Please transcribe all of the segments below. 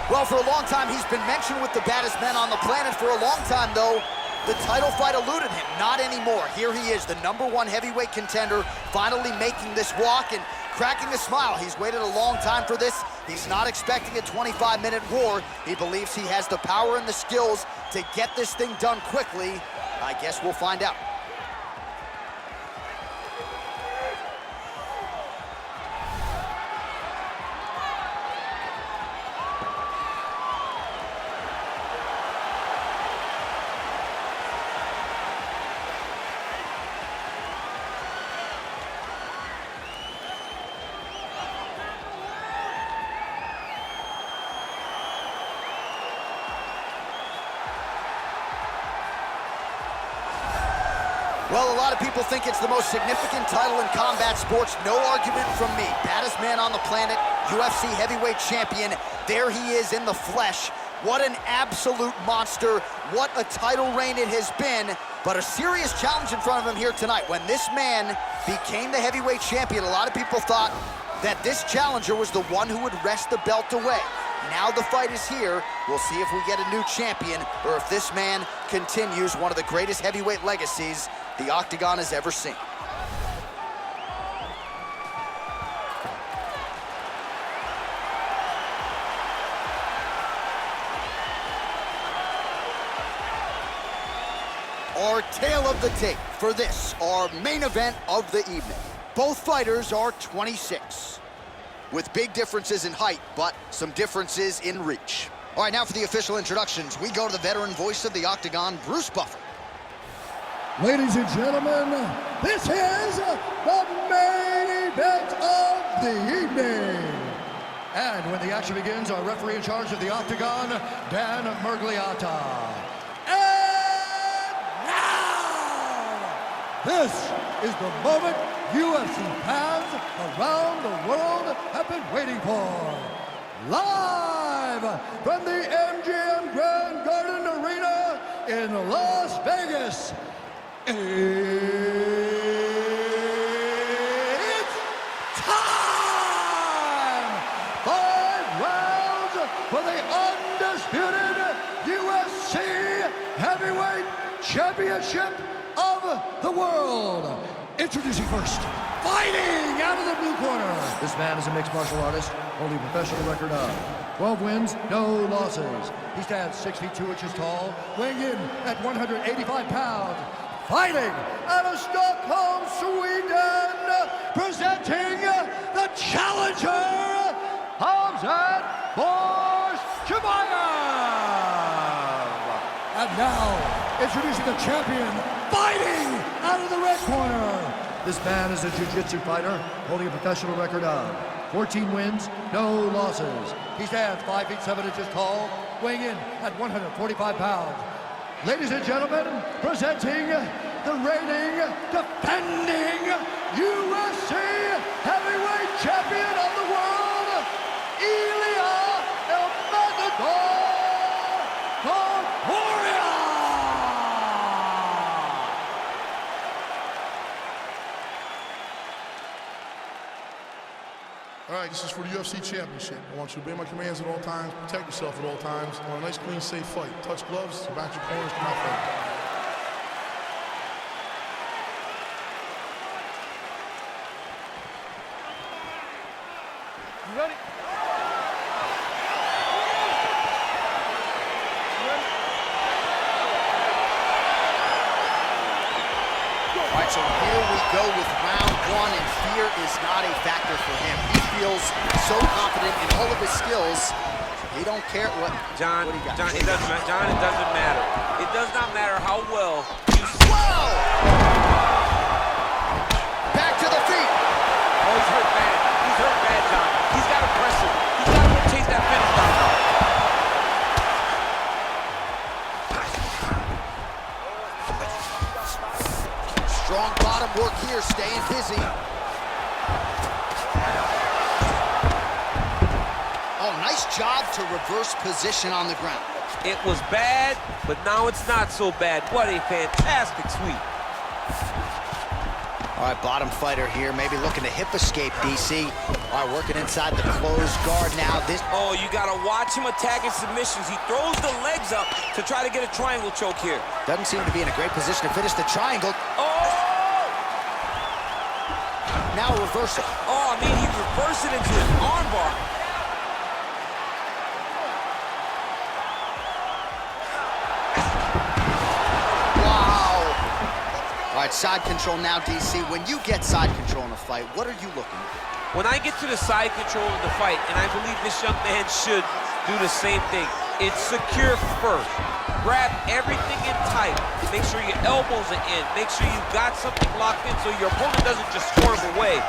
Well, for a long time, he's been mentioned with the baddest men on the planet. For a long time, though, the title fight eluded him. Not anymore. Here he is, the #1 heavyweight contender, finally making this walk and cracking a smile. He's waited a long time for this. He's not expecting a 25-minute war. He believes he has the power and the skills to get this thing done quickly. I guess we'll find out. Well, a lot of people think it's the most significant title in combat sports. No argument from me. Baddest man on the planet, UFC heavyweight champion. There he is in the flesh. What an absolute monster. What a title reign it has been. But a serious challenge in front of him here tonight. When this man became the heavyweight champion, a lot of people thought that this challenger was the one who would wrest the belt away. Now the fight is here. We'll see if we get a new champion or if this man continues one of the greatest heavyweight legacies the Octagon has ever seen. Our tale of the tape for this, our main event of the evening. Both fighters are 26, with big differences in height, but some differences in reach. All right, now for the official introductions, we go to the veteran voice of the Octagon, Bruce Buffer. Ladies and gentlemen, this is the main event of the evening. And when the action begins, our referee in charge of the Octagon, Dan Murgliata. And now, this is the moment UFC fans around the world have been waiting for. Live from the MGM Grand Garden Arena in Las Vegas. It's time! 5 rounds for the undisputed UFC Heavyweight Championship of the world. Introducing first, fighting out of the blue corner. This man is a mixed martial artist, holding a professional record of 12 wins, no losses. He stands 6 feet 2 inches tall, weighing in at 185 pounds. Fighting out of Stockholm, Sweden, presenting the challenger, Khamzat Chimaev. And now, introducing the champion, fighting out of the red corner. This man is a jiu-jitsu fighter, holding a professional record of 14 wins, no losses. He stands 5 feet 7 inches tall, weighing in at 145 pounds. Ladies and gentlemen, presenting the reigning, defending UFC heavyweight champion of the world, Ilia Topuria. All right, this is for the UFC Championship. I want you to obey my commands at all times, protect yourself at all times. I want a nice, clean, safe fight. Touch gloves, back your corners, come out fight. You ready? All right, so here we go with round 1, and fear is not a factor for him. He feels so confident in all of his skills. He don't care what. John, what he got. John, it doesn't matter. John, it doesn't matter. It does not matter how well you. Whoa! Back to the feet. Oh, he's hurt bad. He's hurt bad, John. He's got to press him. He's got to chase that finish down now. Strong bottom work here, staying busy. Oh, nice job to reverse position on the ground. It was bad, but now it's not so bad. What a fantastic sweep. All right, bottom fighter here, maybe looking to hip escape, DC. All right, working inside the closed guard now. Oh, you gotta watch him attacking submissions. He throws the legs up to try to get a triangle choke here. Doesn't seem to be in a great position to finish the triangle. Oh! Now a reversal. Oh, I mean, he reversed it into an armbar. All right, side control now, DC. When you get side control in a fight, what are you looking for? When I get to the side control of the fight, and I believe this young man should do the same thing, it's secure first. Grab everything in tight. Make sure your elbows are in. Make sure you've got something locked in so your opponent doesn't just swerve away.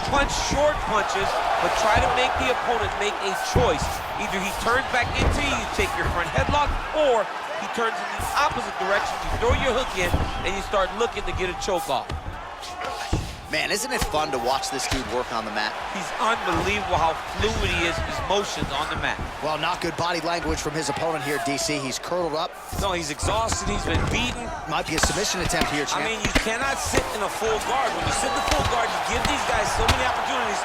Punch short punches, but try to make the opponent make a choice. Either he turns back into you, you take your front headlock, or he turns in the opposite direction, you throw your hook in, and you start looking to get a choke off. Man, isn't it fun to watch this dude work on the mat? He's unbelievable how fluid he is in his motions on the mat. Well, not good body language from his opponent here, DC. He's curled up. No, he's exhausted, he's been beaten. Might be a submission attempt here, champ. I mean, you cannot sit in a full guard. When you sit in the full guard, you give these guys so many opportunities.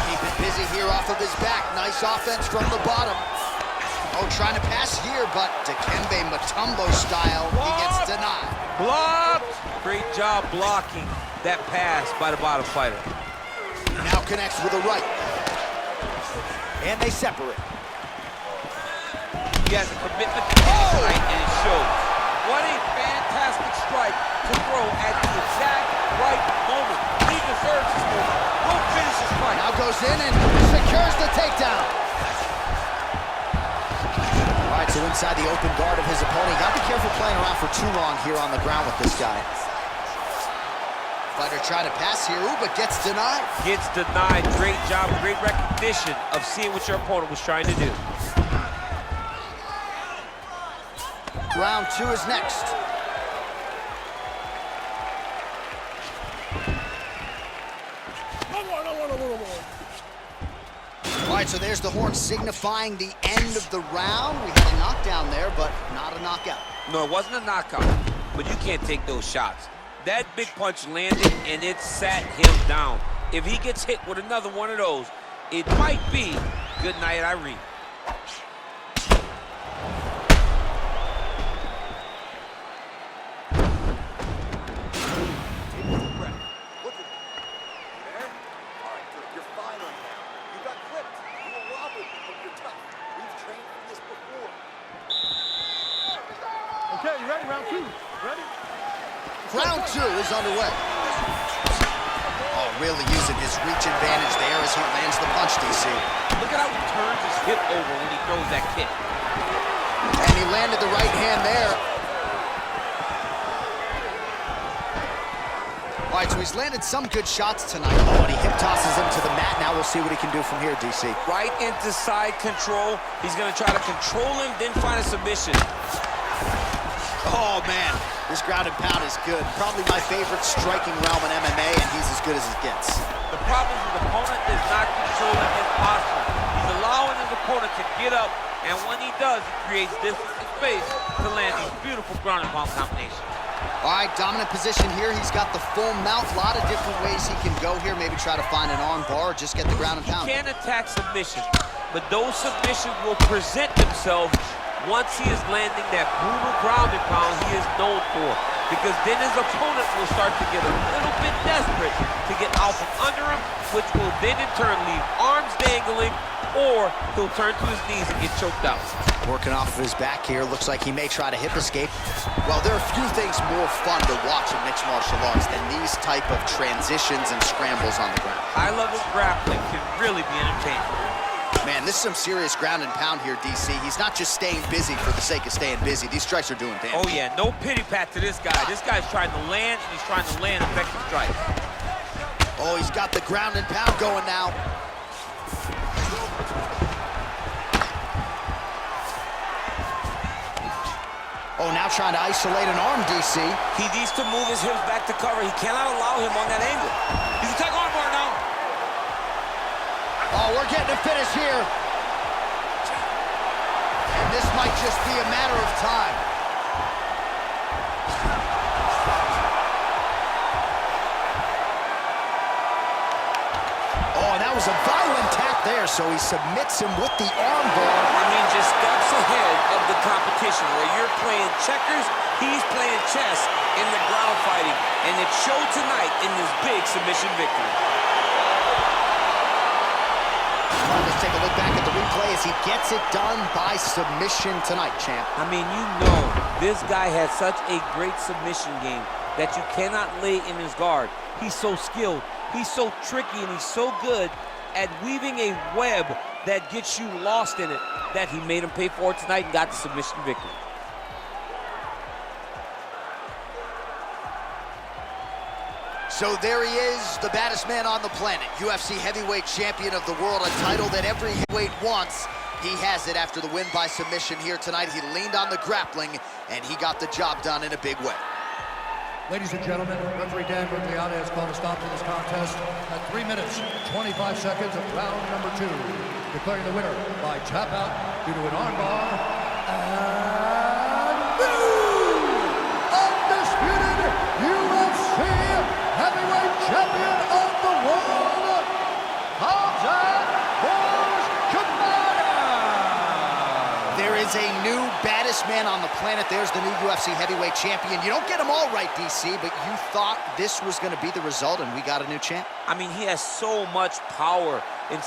Keep it busy here off of his back. Nice offense from the bottom. Oh, trying to pass here, but Dikembe Mutombo style, he gets denied. Blocked! Great job blocking that pass by the bottom fighter. Now connects with a right. And they separate. He has a commitment to tonight, and it shows. What a fantastic strike to throw at the exact right moment. He deserves this moment. Go finish this fight. Now goes in and secures the takedown. All right, so inside the open guard of his opponent. You gotta be careful playing around for too long here on the ground with this guy. Fighter trying to pass here, ooh, but gets denied. Gets denied. Great job, great recognition of seeing what your opponent was trying to do. Round two is next. All right, so there's the horn signifying the end of the round. We had a knockdown there, but not a knockout. No, it wasn't a knockout, but you can't take those shots. That big punch landed, and it sat him down. If he gets hit with another one of those, it might be good night, Irene. Okay, you ready? Round two. Ready? Round two is underway. Oh, really using his reach advantage there as he lands the punch, DC. Look at how he turns his hip over when he throws that kick. And he landed the right hand there. All right, so he's landed some good shots tonight. Oh, and he hip tosses him to the mat. Now we'll see what he can do from here, DC. Right into side control. He's gonna try to control him, then find a submission. Oh, man, this ground and pound is good. Probably my favorite striking realm in MMA, and he's as good as it gets. The problem is the opponent is not controlling his posture. He's allowing his opponent to get up, and when he does, he creates distance and space to land these beautiful ground and pound combinations. All right, dominant position here. He's got the full mount. A lot of different ways he can go here. Maybe try to find an arm bar or just get the ground and pound. He can attack submissions, but those submissions will present themselves once he is landing that brutal ground and pound he is known for. Because then his opponent will start to get a little bit desperate to get out from under him, which will then in turn leave arms dangling, or he'll turn to his knees and get choked out. Working off of his back here. Looks like he may try to hip escape. Well, there are a few things more fun to watch in mixed martial arts than these type of transitions and scrambles on the ground. High-level grappling can really be entertaining. Man, this is some serious ground and pound here, DC. He's not just staying busy for the sake of staying busy. These strikes are doing damage. Oh, yeah, no pity pat to this guy. This guy's trying to land, and he's trying to land effective strikes. Oh, he's got the ground and pound going now. Oh, now trying to isolate an arm, DC. He needs to move his hips back to cover. He cannot allow him on that angle. He's attacking arm bar now. Oh, we're getting a finish here. And this might just be a matter of time. was a violent tap there, so he submits him with the armbar. I mean, just steps ahead of the competition. Where you're playing checkers, he's playing chess in the ground fighting. And it showed tonight in this big submission victory. Let's take a look back at the replay as he gets it done by submission tonight, champ. I mean, you know, this guy has such a great submission game that you cannot lay in his guard. He's so skilled, he's so tricky, and he's so good at weaving a web that gets you lost in it that he made him pay for it tonight and got the submission victory. So there he is, the baddest man on the planet, UFC heavyweight champion of the world, a title that every heavyweight wants. He has it after the win by submission here tonight. He leaned on the grappling, and he got the job done in a big way. Ladies and gentlemen, referee Dan Bergliata has called a stop to this contest at 3 minutes, 25 seconds of round number 2, declaring the winner by tap out due to an armbar, and new undisputed UFC heavyweight champion of the world, Khamzat Chimaev. There is a new baddest man on the planet. There's the new UFC heavyweight champion. You don't get them all right, DC, but you thought this was going to be the result, and we got a new champ. I mean, he has so much power in